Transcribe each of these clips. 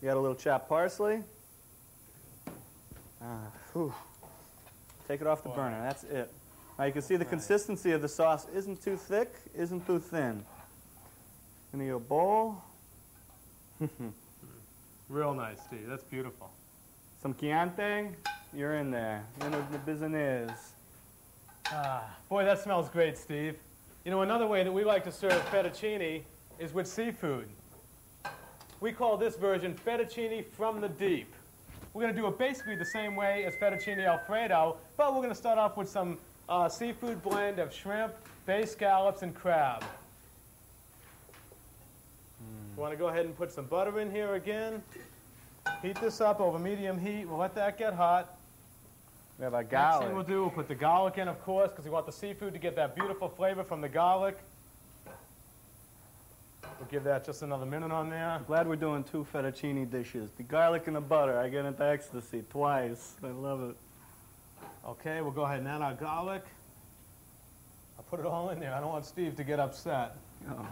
You got a little chopped parsley. Take it off the burner. That's it. Now you can see the consistency of the sauce isn't too thick, isn't too thin. Gonna get a bowl. Real nice, Steve. That's beautiful. Some Chianti. You're in there. You're in the business. Boy, that smells great, Steve. You know, another way that we like to serve fettuccine is with seafood. We call this version fettuccine from the deep. We're going to do it basically the same way as fettuccine Alfredo, but we're going to start off with some seafood blend of shrimp, bay scallops, and crab. You want to go ahead and put some butter in here again. Heat this up over medium heat. We'll let that get hot. We have our garlic. Next thing we'll do, we'll put the garlic in, of course, because we want the seafood to get that beautiful flavor from the garlic. We'll give that just another minute on there. I'm glad we're doing 2 fettuccine dishes. The garlic and the butter. I get into ecstasy twice. I love it. Okay, we'll go ahead and add our garlic. I'll put it all in there. I don't want Steve to get upset. Oh.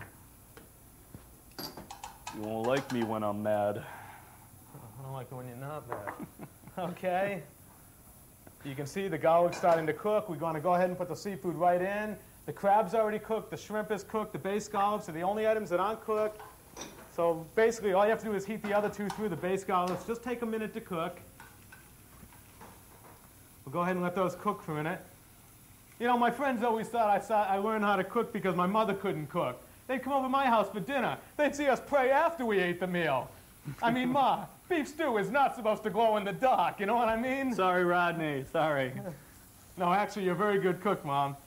You won't like me when I'm mad. I don't like it when you're not mad. Okay. You can see the garlic's starting to cook. We're going to go ahead and put the seafood right in. The crab's already cooked. The shrimp is cooked. The bay scallops are the only items that aren't cooked. So basically, all you have to do is heat the other 2 through. The bay scallops just take a minute to cook. We'll go ahead and let those cook for a minute. You know, my friends always thought I learned how to cook because my mother couldn't cook. They'd come over to my house for dinner. They'd see us pray after we ate the meal. I mean, Ma, beef stew is not supposed to glow in the dark, you know what I mean? Sorry, Rodney, sorry. No, actually, you're a very good cook, Mom.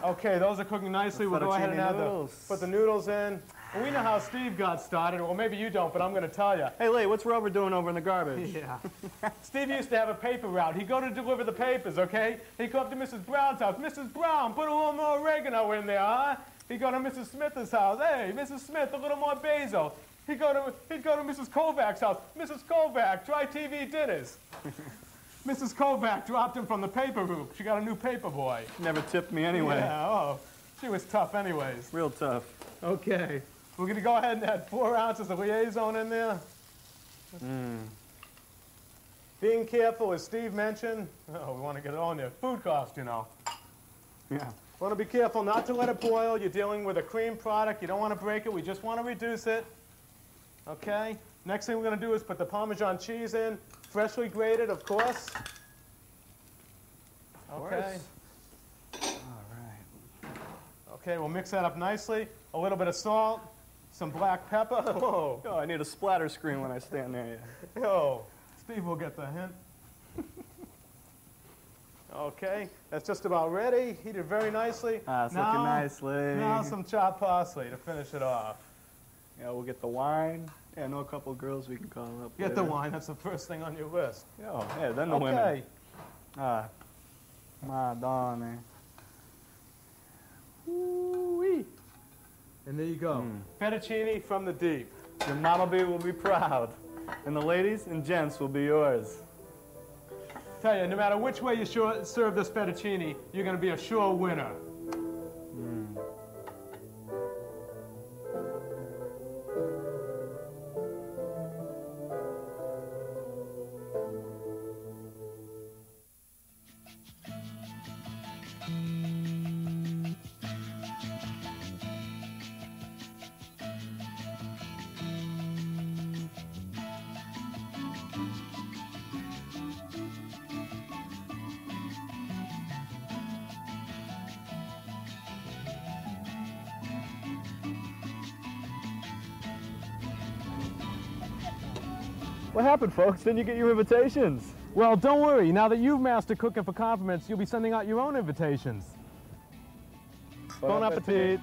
Okay, those are cooking nicely. We'll go ahead and put the noodles in. Well, we know how Steve got started. Well, maybe you don't, but I'm going to tell you. Hey, Lee, what's Rover doing over in the garbage? Yeah. Steve used to have a paper route. He'd go to deliver the papers, okay? He'd go up to Mrs. Brown's house. Mrs. Brown, put a little more oregano in there, huh? He'd go to Mrs. Smith's house. Hey, Mrs. Smith, a little more basil. He'd go to Mrs. Kovac's house. Mrs. Kovac, try TV dinners. Mrs. Kovac dropped him from the paper route. She got a new paper boy. Never tipped me anyway. Yeah, oh, she was tough anyways. Real tough. Okay, we're going to go ahead and add 4 ounces of liaison in there. Being careful, as Steve mentioned, we want to get it on there. Food cost, you know. Yeah. Want to be careful not to let it boil. You're dealing with a cream product. You don't want to break it. We just want to reduce it. Okay. Next thing we're going to do is put the Parmesan cheese in, freshly grated, of course. Okay. All right. Okay, we'll mix that up nicely. A little bit of salt, some black pepper. Whoa. Oh, I need a splatter screen when I stand near you. Yo, Steve will get the hint. Okay, that's just about ready. Heated very nicely. Ah, it's looking nicely. Now some chopped parsley to finish it off. Yeah, we'll get the wine. Yeah, I know a couple of girls we can call up. Get the wine. That's the first thing on your list. Oh, yeah, then the women. Ah, Madonna. Woo-wee. And there you go. Fettuccine from the deep. Your mama bee will be proud. And the ladies and gents will be yours. Tell you, no matter which way you serve this fettuccine, you're going to be a sure winner. What happened, folks? Didn't you get your invitations? Well, don't worry. Now that you've mastered cooking for compliments, you'll be sending out your own invitations. Bon appetit.